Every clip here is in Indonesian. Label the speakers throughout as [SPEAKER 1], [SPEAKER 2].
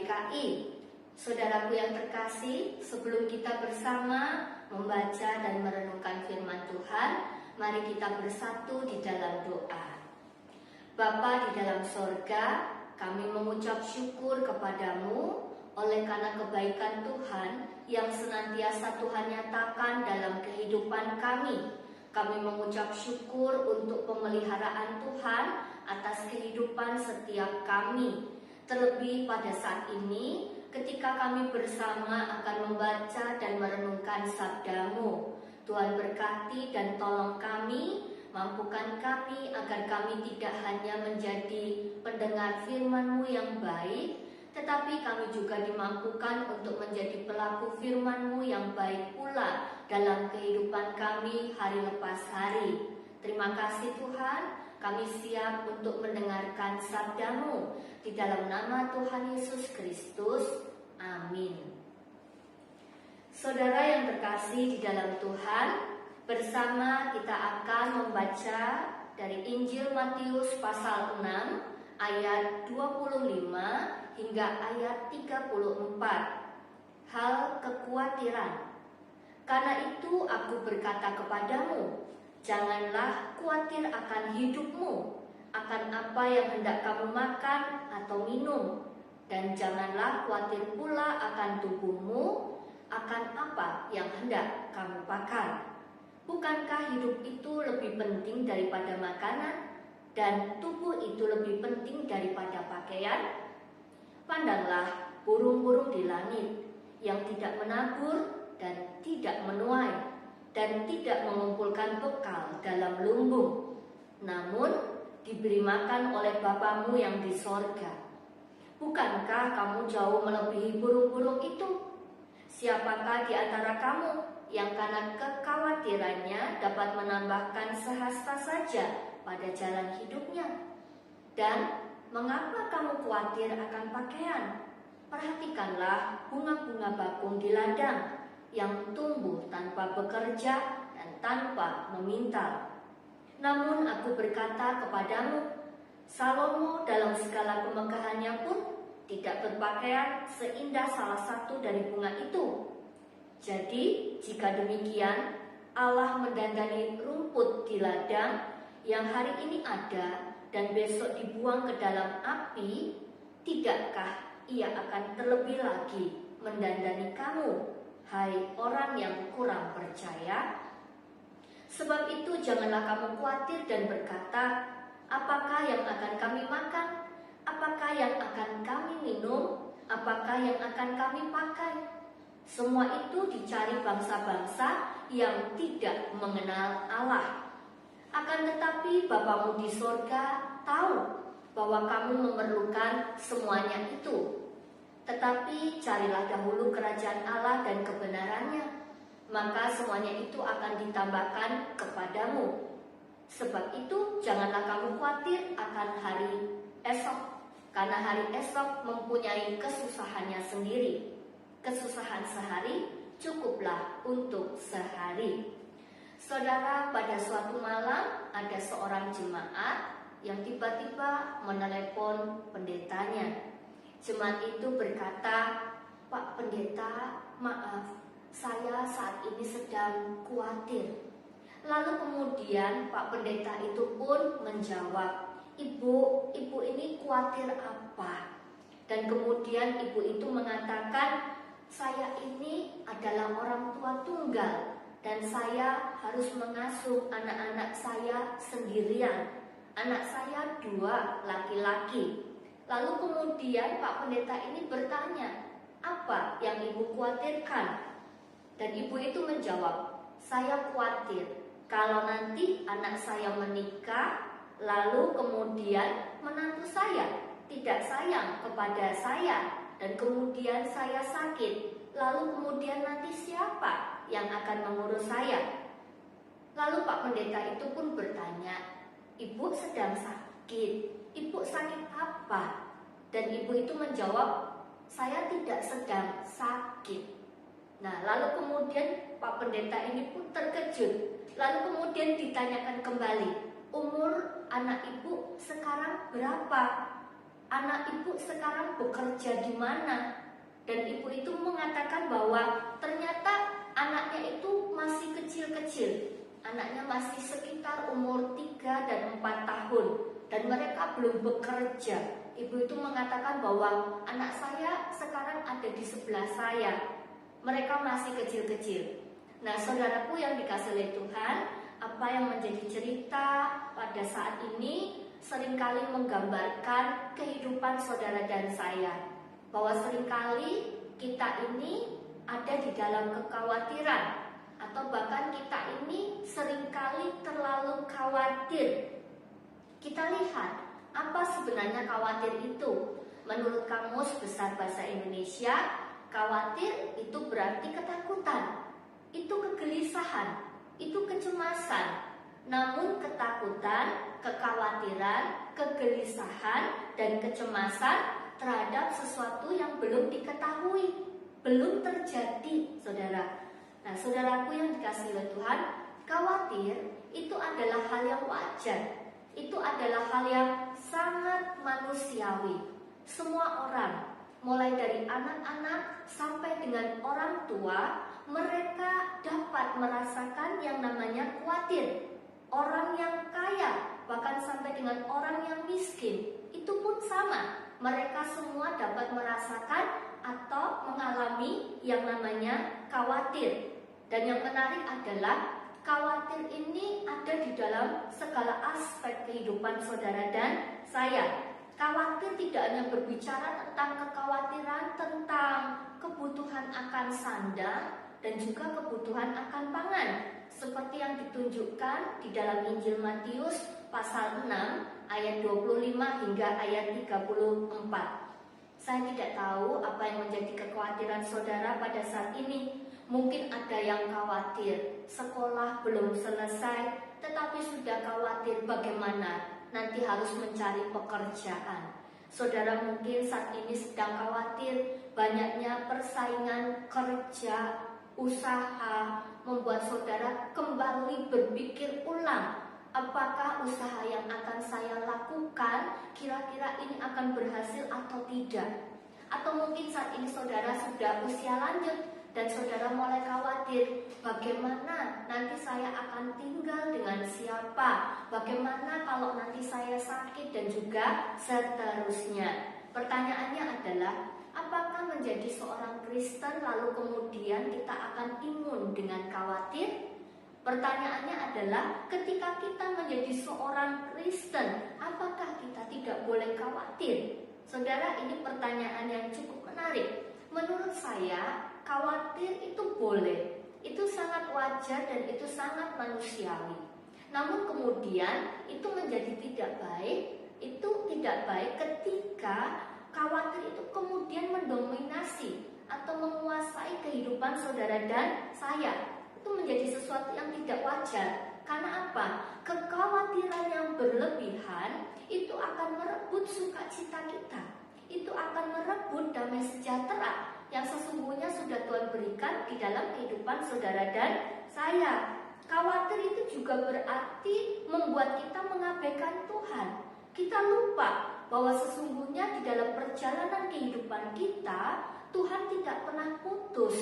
[SPEAKER 1] GKI. Saudaraku yang terkasih, sebelum kita bersama membaca dan merenungkan firman Tuhan, mari kita bersatu di dalam doa. Bapa di dalam sorga, kami mengucap syukur kepadamu oleh karena kebaikan Tuhan yang senantiasa Tuhan nyatakan dalam kehidupan kami. Kami mengucap syukur untuk pemeliharaan Tuhan atas kehidupan setiap kami. Terlebih pada saat ini, ketika kami bersama akan membaca dan merenungkan sabda-Mu. Tuhan berkati dan tolong kami, mampukan kami agar kami tidak hanya menjadi pendengar firman-Mu yang baik, tetapi kami juga dimampukan untuk menjadi pelaku firman-Mu yang baik pula dalam kehidupan kami hari lepas hari. Terima kasih Tuhan, kami siap untuk mendengarkan sabda-Mu di dalam nama Tuhan Yesus Kristus. Amin. Saudara yang terkasih di dalam Tuhan, bersama kita akan membaca dari Injil Matius pasal 6 ayat 25 hingga ayat 34. Hal kekhawatiran. Karena itu aku berkata kepadamu, janganlah khawatir akan hidupmu, akan apa yang hendak kamu makan atau minum, dan janganlah khawatir pula akan tubuhmu, akan apa yang hendak kamu pakai. Bukankah hidup itu lebih penting daripada makanan, dan tubuh itu lebih penting daripada pakaian? Pandanglah burung-burung di langit, yang tidak menabur dan tidak menuai, dan tidak mengumpulkan bekal dalam lumbung, namun diberi makan oleh Bapamu yang di sorga. Bukankah kamu jauh melebihi burung-burung itu? Siapakah di antara kamu yang karena kekhawatirannya dapat menambahkan sehasta saja pada jalan hidupnya? Dan mengapa kamu khawatir akan pakaian? Perhatikanlah bunga-bunga bakung di ladang, yang tumbuh tanpa bekerja dan tanpa memintal. Namun aku berkata kepadamu, Salomo dalam segala kemegahannya pun tidak berpakaian seindah salah satu dari bunga itu. Jadi jika demikian, Allah mendandani rumput di ladang yang hari ini ada dan besok dibuang ke dalam api, tidakkah Ia akan terlebih lagi mendandani kamu, hai orang yang kurang percaya? Sebab itu janganlah kamu khawatir dan berkata, apakah yang akan kami makan? Apakah yang akan kami minum? Apakah yang akan kami pakai? Semua itu dicari bangsa-bangsa yang tidak mengenal Allah. Akan tetapi Bapamu di sorga tahu bahwa kamu memerlukan semuanya itu. Tetapi carilah dahulu kerajaan Allah dan kebenarannya, maka semuanya itu akan ditambahkan kepadamu. Sebab itu janganlah kamu khawatir akan hari esok, karena hari esok mempunyai kesusahannya sendiri. Kesusahan sehari cukuplah untuk sehari. Saudara, pada suatu malam ada seorang jemaat yang tiba-tiba menelepon pendetanya. Jemaat itu berkata, Pak Pendeta, maaf, saya saat ini sedang khawatir. Lalu kemudian Pak Pendeta itu pun menjawab, Ibu ini khawatir apa? Dan kemudian ibu itu mengatakan, saya ini adalah orang tua tunggal dan saya harus mengasuh anak-anak saya sendirian. Anak saya 2 laki-laki. Lalu kemudian Pak Pendeta ini bertanya, apa yang ibu khawatirkan? Dan ibu itu menjawab, saya khawatir kalau nanti anak saya menikah, lalu kemudian menantu saya tidak sayang kepada saya, dan kemudian saya sakit, lalu kemudian nanti siapa yang akan mengurus saya? Lalu Pak Pendeta itu pun bertanya, ibu sedang sakit, ibu sakit apa? Dan ibu itu menjawab, saya tidak sedang sakit. Nah, lalu kemudian Pak Pendeta ini pun terkejut. Lalu kemudian ditanyakan kembali, umur anak ibu sekarang berapa? anak ibu sekarang bekerja di mana? Dan ibu itu mengatakan bahwa ternyata anaknya itu masih kecil-kecil. Anaknya masih sekitar umur 3 dan 4 tahun. Dan mereka belum bekerja. Ibu itu mengatakan bahwa anak saya sekarang ada di sebelah saya. Mereka masih kecil-kecil. Nah, saudaraku yang dikasihi oleh Tuhan, apa yang menjadi cerita pada saat ini seringkali menggambarkan kehidupan saudara dan saya. Bahwa seringkali kita ini ada di dalam kekhawatiran, atau bahkan kita ini seringkali terlalu khawatir. Kita lihat apa sebenarnya khawatir itu. Menurut Kamus Besar Bahasa Indonesia, khawatir itu berarti ketakutan, itu kegelisahan, itu kecemasan. Namun ketakutan, kekhawatiran, kegelisahan, dan kecemasan terhadap sesuatu yang belum diketahui, belum terjadi, saudara. Nah, saudaraku yang dikasihi oleh Tuhan, khawatir itu adalah hal yang wajar. Itu adalah hal yang sangat manusiawi. Semua orang, mulai dari anak-anak sampai dengan orang tua, mereka dapat merasakan yang namanya khawatir. Orang yang kaya, bahkan sampai dengan orang yang miskin, itu pun sama. Mereka semua dapat merasakan atau mengalami yang namanya khawatir. Dan yang menarik adalah khawatir ini ada di dalam segala aspek kehidupan saudara dan saya. Khawatir tidak hanya berbicara tentang kekhawatiran tentang kebutuhan akan sandang dan juga kebutuhan akan pangan, seperti yang ditunjukkan di dalam Injil Matius pasal 6 ayat 25 hingga ayat 34. Saya tidak tahu apa yang menjadi kekhawatiran saudara pada saat ini. Mungkin ada yang khawatir sekolah belum selesai, tetapi sudah khawatir bagaimana nanti harus mencari pekerjaan. Saudara mungkin saat ini sedang khawatir banyaknya persaingan kerja, usaha, membuat saudara kembali berpikir ulang. Apakah usaha yang akan saya lakukan kira-kira ini akan berhasil atau tidak? Atau mungkin saat ini saudara sudah usia lanjut dan saudara mulai khawatir, bagaimana nanti saya akan tinggal dengan siapa? Bagaimana kalau nanti saya sakit dan juga seterusnya? Pertanyaannya adalah, apakah menjadi seorang Kristen lalu kemudian kita akan imun dengan khawatir? Pertanyaannya adalah, ketika kita menjadi seorang Kristen, apakah kita tidak boleh khawatir? Saudara, ini pertanyaan yang cukup menarik. Menurut saya, khawatir itu boleh, itu sangat wajar dan itu sangat manusiawi. Namun kemudian itu menjadi tidak baik, itu tidak baik ketika khawatir itu kemudian mendominasi atau menguasai kehidupan saudara dan saya. Itu menjadi sesuatu yang tidak wajar. Karena apa? Kekhawatiran yang berlebihan itu akan merebut sukacita kita. Itu akan merebut damai sejahtera yang sesungguhnya sudah Tuhan berikan di dalam kehidupan saudara dan saya. Khawatir itu juga berarti membuat kita mengabaikan Tuhan. Kita lupa bahwa sesungguhnya di dalam perjalanan kehidupan kita, Tuhan tidak pernah putus.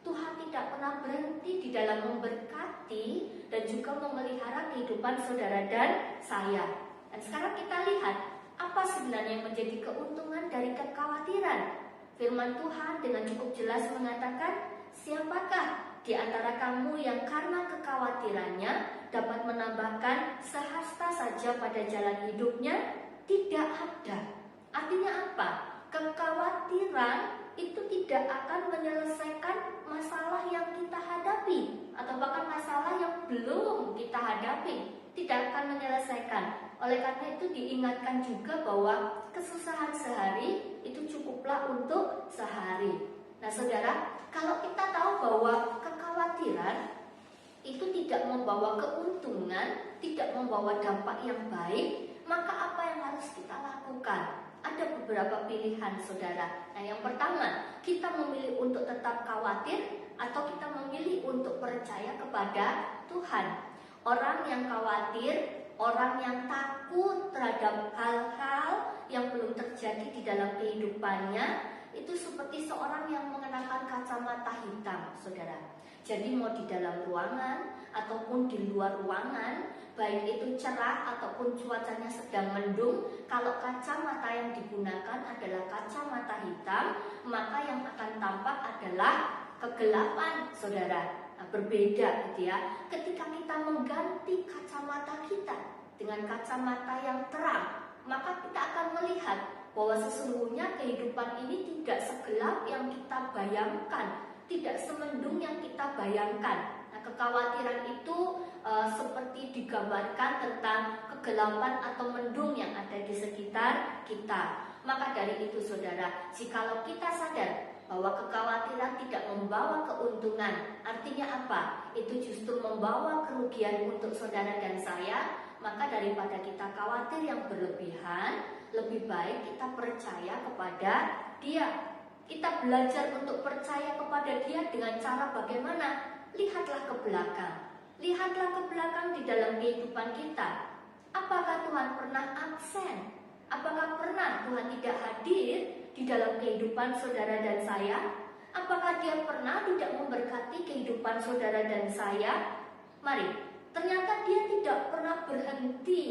[SPEAKER 1] Tuhan tidak pernah berhenti di dalam memberkati dan juga memelihara kehidupan saudara dan saya. Dan sekarang kita lihat apa sebenarnya yang menjadi keuntungan dari kekhawatiran. Firman Tuhan dengan cukup jelas mengatakan, siapakah di antara kamu yang karena kekhawatirannya dapat menambahkan sehasta saja pada jalan hidupnya? Tidak ada. Artinya apa? Kekhawatiran itu tidak akan menyelesaikan masalah yang kita hadapi, atau bahkan masalah yang belum kita hadapi, tidak akan menyelesaikan. Oleh karena itu diingatkan juga bahwa kesusahan sehari itu cukuplah untuk sehari. Nah saudara, kalau kita tahu bahwa kekhawatiran itu tidak membawa keuntungan, tidak membawa dampak yang baik, maka apa yang harus kita lakukan? Ada beberapa pilihan saudara. Nah yang pertama, kita memilih untuk tetap khawatir atau kita memilih untuk percaya kepada Tuhan. Orang yang khawatir Orang yang takut terhadap hal-hal yang belum terjadi di dalam kehidupannya itu seperti seorang yang mengenakan kacamata hitam, saudara. Jadi mau di dalam ruangan ataupun di luar ruangan, baik itu cerah ataupun cuacanya sedang mendung, kalau kacamata yang digunakan adalah kacamata hitam, maka yang akan tampak adalah kegelapan, saudara. Nah, berbeda gitu ya. Ketika kita mengganti kacamata kita dengan kacamata yang terang, maka kita akan melihat bahwa sesungguhnya kehidupan ini tidak segelap yang kita bayangkan, tidak semendung yang kita bayangkan. Nah, kekhawatiran itu seperti digambarkan tentang kegelapan atau mendung yang ada di sekitar kita. Maka dari itu saudara, jikalau kita sadar bahwa kekhawatiran tidak membawa keuntungan, artinya apa? Itu justru membawa kerugian untuk saudara dan saya. Maka daripada kita khawatir yang berlebihan, lebih baik kita percaya kepada Dia. Kita belajar untuk percaya kepada Dia dengan cara bagaimana? Lihatlah ke belakang. Lihatlah ke belakang di dalam kehidupan kita. Apakah Tuhan pernah absen? Apakah pernah Tuhan tidak hadir di dalam kehidupan saudara dan saya? Apakah Dia pernah tidak memberkati kehidupan saudara dan saya? Mari, ternyata Dia tidak pernah berhenti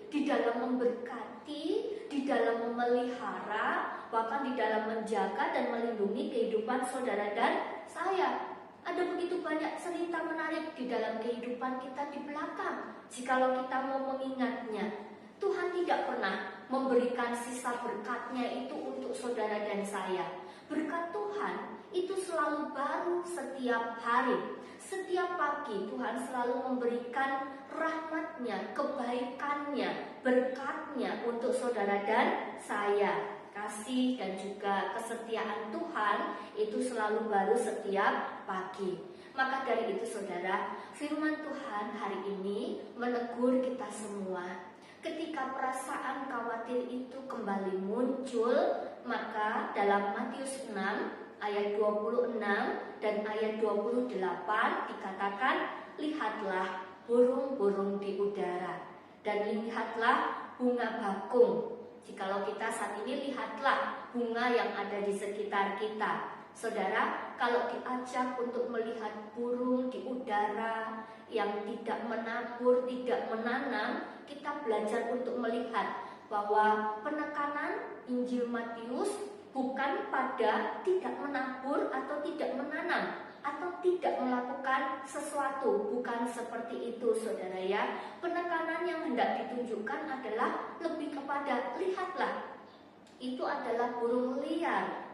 [SPEAKER 1] di dalam memberkati, di dalam memelihara, bahkan di dalam menjaga dan melindungi kehidupan saudara dan saya. Ada begitu banyak cerita menarik di dalam kehidupan kita di belakang. Jikalau kita mau mengingatnya, Tuhan tidak pernah memberikan sisa berkatnya itu untuk saudara dan saya. Berkat Tuhan itu selalu baru setiap hari. Setiap pagi Tuhan selalu memberikan rahmatnya, kebaikannya, berkatnya untuk saudara dan saya. Kasih dan juga kesetiaan Tuhan itu selalu baru setiap pagi. Maka dari itu saudara, firman Tuhan hari ini menegur kita semua. Ketika perasaan khawatir itu kembali muncul, maka dalam Matius 6 ayat 26 dan ayat 28 dikatakan, lihatlah burung-burung di udara dan lihatlah bunga bakung. Jikalau kita saat ini lihatlah bunga yang ada di sekitar kita. Saudara, kalau diajak untuk melihat burung di udara yang tidak menabur, tidak menanam, kita belajar untuk melihat bahwa penekanan Injil Matius bukan pada tidak menabur atau tidak menanam atau tidak melakukan sesuatu, bukan seperti itu saudara ya. Penekanan yang hendak ditunjukkan adalah lebih kepada lihatlah, itu adalah burung liar,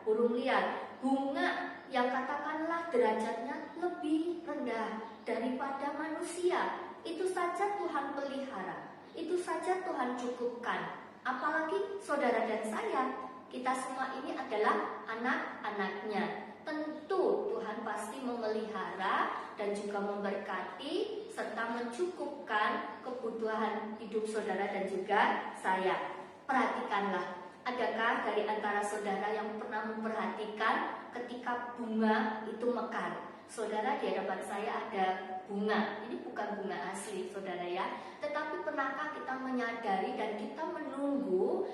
[SPEAKER 1] bunga yang katakanlah derajatnya lebih rendah daripada manusia. Itu saja Tuhan pelihara, itu saja Tuhan cukupkan. Apalagi saudara dan saya, kita semua ini adalah anak-anaknya. Tentu Tuhan pasti memelihara dan juga memberkati serta mencukupkan kebutuhan hidup saudara dan juga saya. Perhatikanlah, adakah dari antara saudara yang pernah memperhatikan ketika bunga itu mekar? Saudara, di hadapan saya ada bunga. Ini bukan bunga asli saudara ya, tetapi pernahkah kita menyadari dan kita menunggu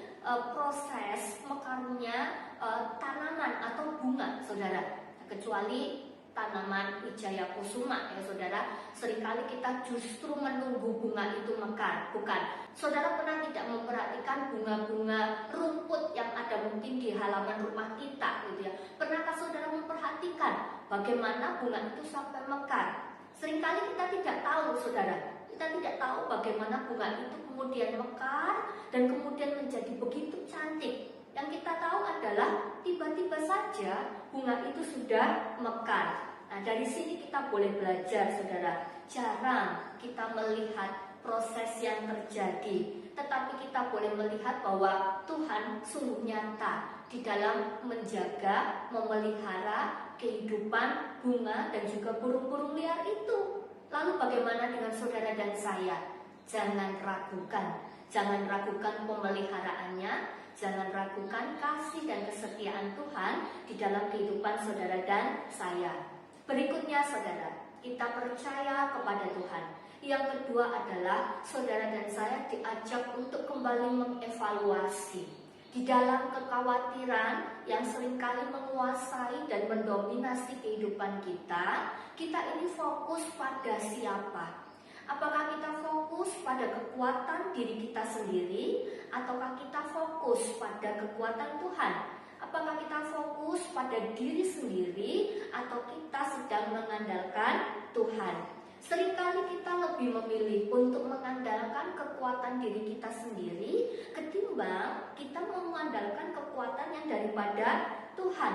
[SPEAKER 1] proses mekarnya tanaman atau bunga saudara? Kecuali tanaman wijaya kusuma ya saudara, seringkali kita justru menunggu bunga itu mekar. Bukan, saudara pernah tidak memperhatikan bunga-bunga rumput yang ada mungkin di halaman rumah kita gitu ya? Pernahkah saudara memperhatikan bagaimana bunga itu sampai mekar? Seringkali kita tidak tahu saudara, kita tidak tahu bagaimana bunga itu kemudian mekar dan kemudian menjadi begitu cantik. Yang kita tahu adalah tiba-tiba saja bunga itu sudah mekar. Nah, dari sini kita boleh belajar saudara, jarang kita melihat proses yang terjadi, tetapi kita boleh melihat bahwa Tuhan sungguh nyata di dalam menjaga, memelihara kehidupan bunga dan juga burung-burung liar itu. Lalu bagaimana dengan saudara dan saya? Jangan ragukan pemeliharaannya, jangan ragukan kasih dan kesetiaan Tuhan di dalam kehidupan saudara dan saya. Berikutnya saudara, kita percaya kepada Tuhan. Yang kedua adalah saudara dan saya diajak untuk kembali mengevaluasi di dalam kekhawatiran yang seringkali menguasai dan mendominasi kehidupan kita. Kita ini fokus pada siapa? Apakah kita fokus pada kekuatan diri kita sendiri, ataukah kita fokus pada kekuatan Tuhan? Apakah kita fokus pada diri sendiri, atau kita sedang mengandalkan Tuhan? Seringkali kita lebih memilih untuk mengandalkan kekuatan diri kita sendiri ketimbang kita mengandalkan kekuatan yang daripada Tuhan.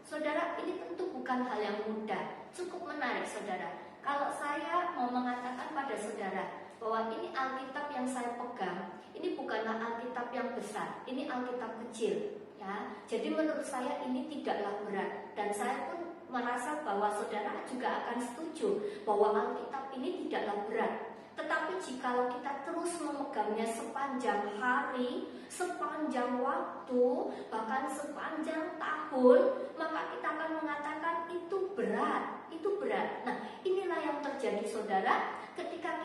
[SPEAKER 1] Saudara, ini tentu bukan hal yang mudah. Cukup menarik, saudara. Kalau saya mau mengatakan pada saudara bahwa ini Alkitab yang saya pegang, ini bukanlah Alkitab yang besar, ini Alkitab kecil, ya. Jadi menurut saya ini tidaklah berat, dan saya pun merasa bahwa saudara juga akan setuju bahwa Alkitab ini tidaklah berat. Tetapi jikalau kita terus memegangnya sepanjang hari, sepanjang waktu, bahkan sepanjang tahun, maka kita akan mengatakan itu berat, itu berat. Nah, inilah yang terjadi saudara ketika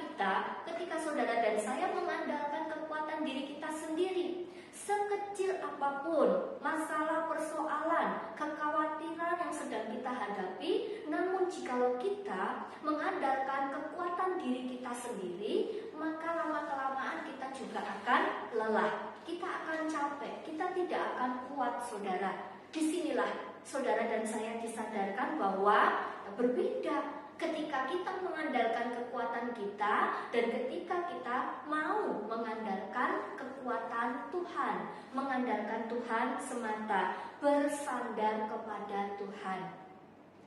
[SPEAKER 1] saudara dan saya mengandalkan kekuatan diri kita sendiri. Sekecil apapun masalah, persoalan, kekhawatiran yang sedang kita hadapi, namun jikalau kita mengandalkan kekuatan diri kita sendiri, maka lama-kelamaan kita juga akan lelah, kita akan capek, kita tidak akan kuat, saudara. Disinilah saudara dan saya disadarkan bahwa berbeda ketika kita mengandalkan kekuatan kita dan ketika kita mau mengandalkan kekuatan Tuhan, mengandalkan Tuhan semata, bersandar kepada Tuhan.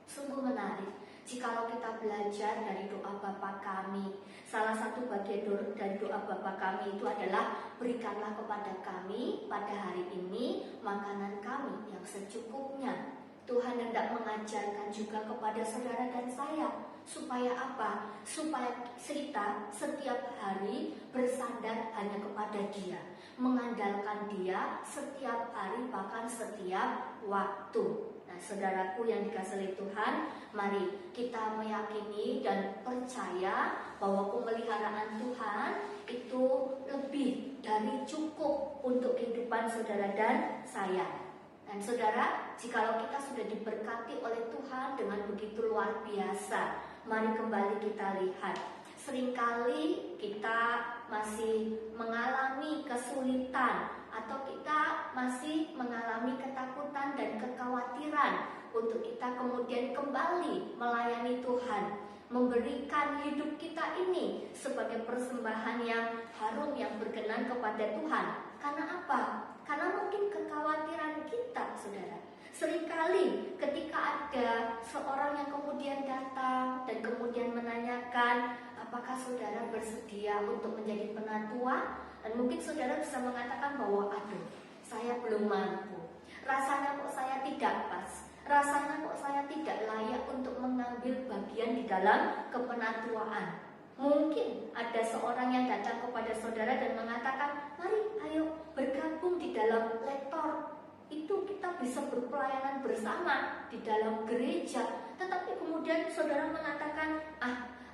[SPEAKER 1] Sungguh menarik jikalau kita belajar dari doa Bapa kami. Salah satu bagian dari doa Bapa kami itu adalah berikanlah kepada kami pada hari ini makanan kami yang secukupnya. Tuhan hendak mengajarkan juga kepada saudara dan saya supaya apa? Supaya kita setiap hari bersandar hanya kepada Dia, mengandalkan Dia setiap hari, bahkan setiap waktu. Nah, saudaraku yang dikasihi oleh Tuhan, mari kita meyakini dan percaya bahwa pemeliharaan Tuhan itu lebih dari cukup untuk kehidupan saudara dan saya. Dan saudara, jikalau kita sudah diberkati oleh Tuhan dengan begitu luar biasa, mari kembali kita lihat. Seringkali kita masih mengalami kesulitan, atau kita masih mengalami ketakutan dan kekhawatiran untuk kita kemudian kembali melayani Tuhan, memberikan hidup kita ini sebagai persembahan yang harum, yang berkenan kepada Tuhan. Karena apa? Karena mungkin kekhawatiran kita, saudara. Seringkali ketika ada seorang yang kemudian datang dan kemudian menanyakan, apakah saudara bersedia untuk menjadi penatua? Dan mungkin saudara bisa mengatakan bahwa, aduh, saya belum mampu. Rasanya kok saya tidak pas. Rasanya kok saya tidak layak untuk mengambil bagian di dalam kepenatuaan. Mungkin ada seorang yang datang kepada saudara dan mengatakan, mari ayo bergabung di dalam lektor. Itu kita bisa berpelayanan bersama di dalam gereja. Tetapi kemudian saudara mengatakan,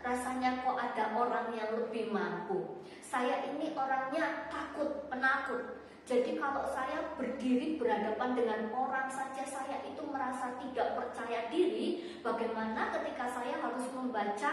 [SPEAKER 1] rasanya kok ada orang yang lebih mampu. Saya ini orangnya takut, penakut. Jadi kalau saya berdiri berhadapan dengan orang saja saya itu merasa tidak percaya diri. Bagaimana ketika saya harus membaca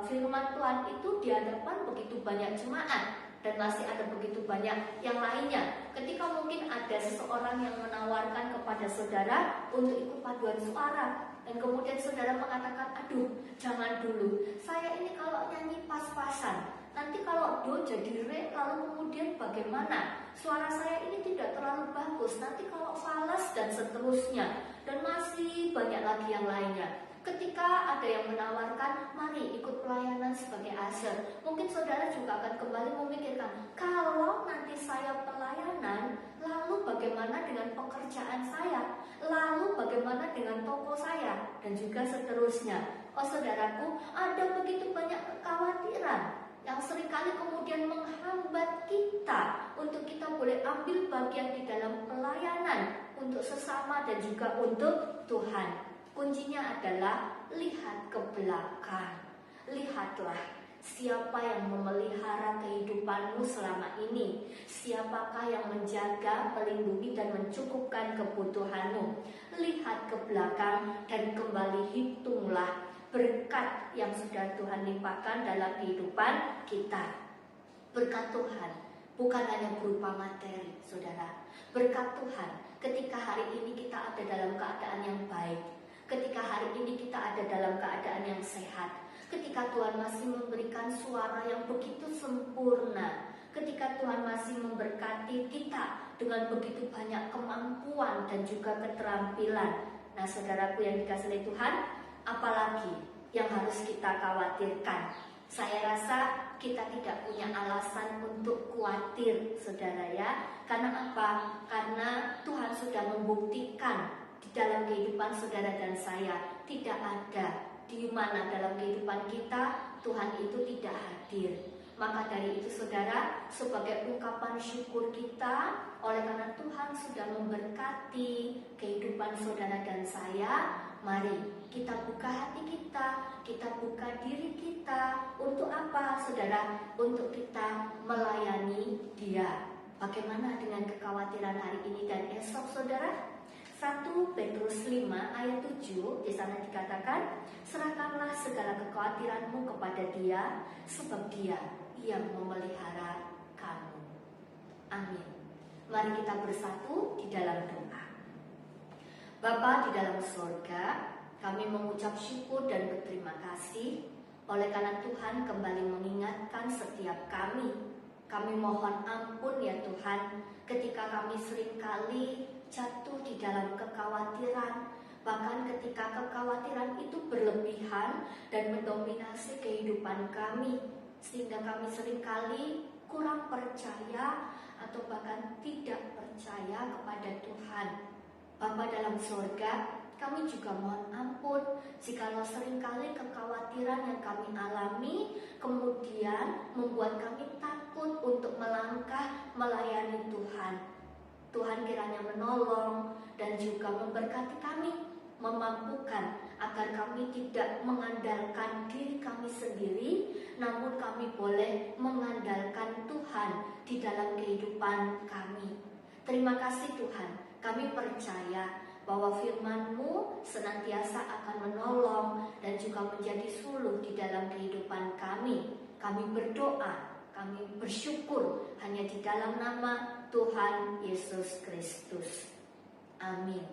[SPEAKER 1] firman Tuhan itu di hadapan begitu banyak jemaat dan masih ada begitu banyak yang lainnya. Ketika mungkin ada seseorang yang menawarkan kepada saudara untuk ikut paduan suara, dan kemudian saudara mengatakan, aduh jangan dulu, saya ini kalau nyanyi pas-pasan, nanti kalau do jadi re, lalu kemudian bagaimana? Suara saya ini tidak terlalu bagus, nanti kalau falas dan seterusnya. Dan masih banyak lagi yang lainnya. Ketika ada yang menawarkan, mari ikut pelayanan sebagai usher, mungkin saudara juga akan kembali memikirkan, kalau nanti saya pelayanan, lalu bagaimana dengan pekerjaan saya? Lalu bagaimana dengan toko saya? Dan juga seterusnya. Oh saudaraku, ada begitu banyak kekhawatiran yang seringkali kemudian menghambat kita untuk kita boleh ambil bagian di dalam pelayanan untuk sesama dan juga untuk Tuhan. Kuncinya adalah lihat ke belakang. Lihatlah Siapa yang memelihara kehidupanmu selama ini? Siapakah yang menjaga, melindungi, dan mencukupkan kebutuhanmu? Lihat ke belakang dan kembali hitunglah berkat yang sudah Tuhan limpahkan dalam kehidupan kita. Berkat Tuhan bukan hanya berupa materi, saudara. Berkat Tuhan ketika hari ini kita ada dalam keadaan yang baik, ketika hari ini kita ada dalam keadaan yang sehat, ketika Tuhan masih memberikan suara yang begitu sempurna, ketika Tuhan masih memberkati kita dengan begitu banyak kemampuan dan juga keterampilan. Nah, saudaraku yang dikasihi oleh Tuhan, apalagi yang harus kita khawatirkan? Saya rasa kita tidak punya alasan untuk khawatir, saudara ya. Karena apa? Karena Tuhan sudah membuktikan di dalam kehidupan saudara dan saya, tidak ada di mana dalam kehidupan kita Tuhan itu tidak hadir. Maka dari itu saudara, sebagai ungkapan syukur kita, oleh karena Tuhan sudah memberkati kehidupan saudara dan saya, mari kita buka hati kita buka diri kita. Untuk apa saudara? Untuk kita melayani Dia. Bagaimana dengan kekhawatiran hari ini dan esok saudara? 1 Petrus 5 ayat 7 di sana dikatakan, serahkanlah segala kekhawatiranmu kepada Dia, sebab Dia yang memelihara kamu. Amin. Mari kita bersatu di dalam doa. Bapa di dalam surga, kami mengucap syukur dan berterima kasih oleh karena Tuhan kembali mengingatkan setiap kami. Kami mohon ampun ya Tuhan, ketika kami seringkali jatuh di dalam kekhawatiran, bahkan ketika kekhawatiran itu berlebihan dan mendominasi kehidupan kami, sehingga kami seringkali kurang percaya atau bahkan tidak percaya kepada Tuhan. Bapa dalam surga, kami juga mohon ampun jikalau seringkali kekhawatiran yang kami alami kemudian membuat kami takut untuk melangkah melayani Tuhan. Tuhan kiranya menolong dan juga memberkati kami, memampukan agar kami tidak mengandalkan diri kami sendiri, namun kami boleh mengandalkan Tuhan di dalam kehidupan kami. Terima kasih Tuhan, kami percaya bahwa firman-Mu senantiasa akan menolong dan juga menjadi suluh di dalam kehidupan kami. Kami berdoa, kami bersyukur hanya di dalam nama Tuhan Yesus Kristus. Amin.